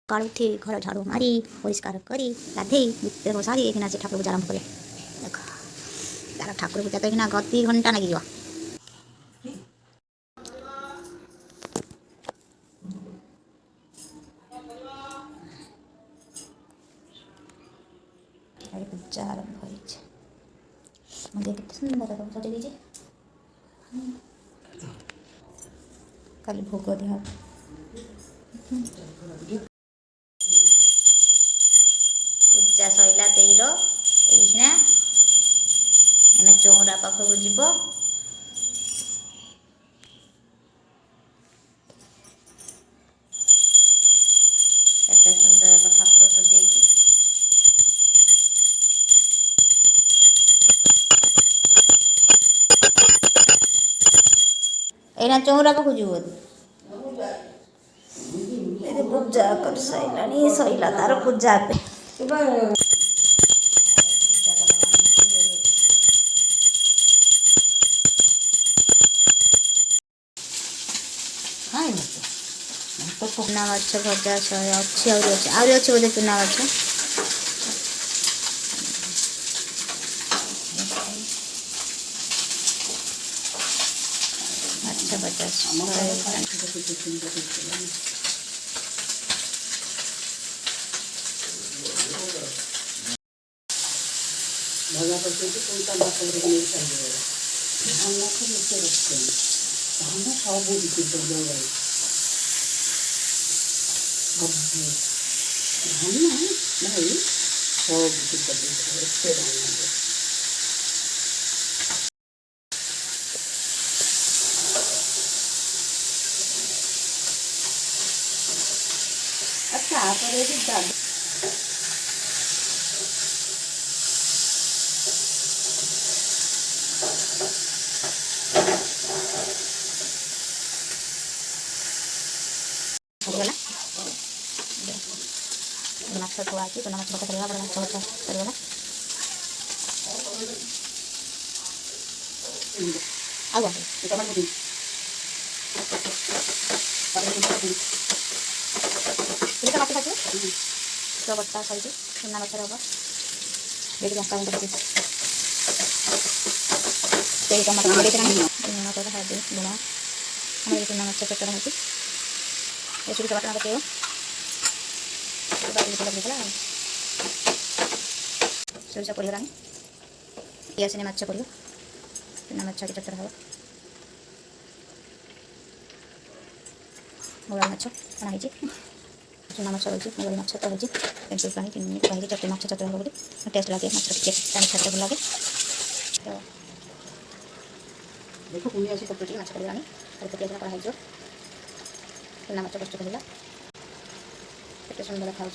सकाळू उठी घर झाड़ू मारी परिष्कार करी गाधे तेणु सारी एखिना से ठाकुर पूजा आरंभ करें। देख तार ठाकुर पूजा तो एखिना गति घंटा लगी पूजा आरंभ हो केते सुंदर सजे दीजिए कल भोग दिया पूजा सैला देर एना एना चौरा पाखक जीव केते सुंदर ठाकुर सजे एना चौरा पाखक जीव पूजा कर सारा सैला तार पूजा चूना माछ भजा अच्छी आहरी अच्छी बोधे चूना माछ माछ भजा भजा करते कोईटा बात नहीं चाहिए हम लोग को नीचे रखते हैं हम लोग सब दिखते हैं गए अब हम ना भाई सब दिखते हैं इससे रहना अच्छा पर ये भी दादा माछ थोड़ा अच्छी चूना माछ भजा करवा बड़ा माछ भजा करवा आगो माछ खाते तो बट्टा खाई चूना माछ हम देखिए लंका गुंड पके टमाटर हल्दी लुण हमें चूना माछ चटड़ा होती एसबू बाटना पकेब सोरसा पड़गला पियासने माछ पड़ो चूना माछ चटड़ा हम मोबाइल माछ छଣା हो चूना माछ रही मोबाइल माछ तो होती पेंसिल पानी कहीं चटनी माछ चटड़ा हम टेस्ट लगे माछ टे पानी छाड़े भल लगे तो देखो पुणी अच्छी कपड़े माछ पड़गला पियाज कराई चूना माछ प्रस्तुत होगा केते सुंदर खाऊँ।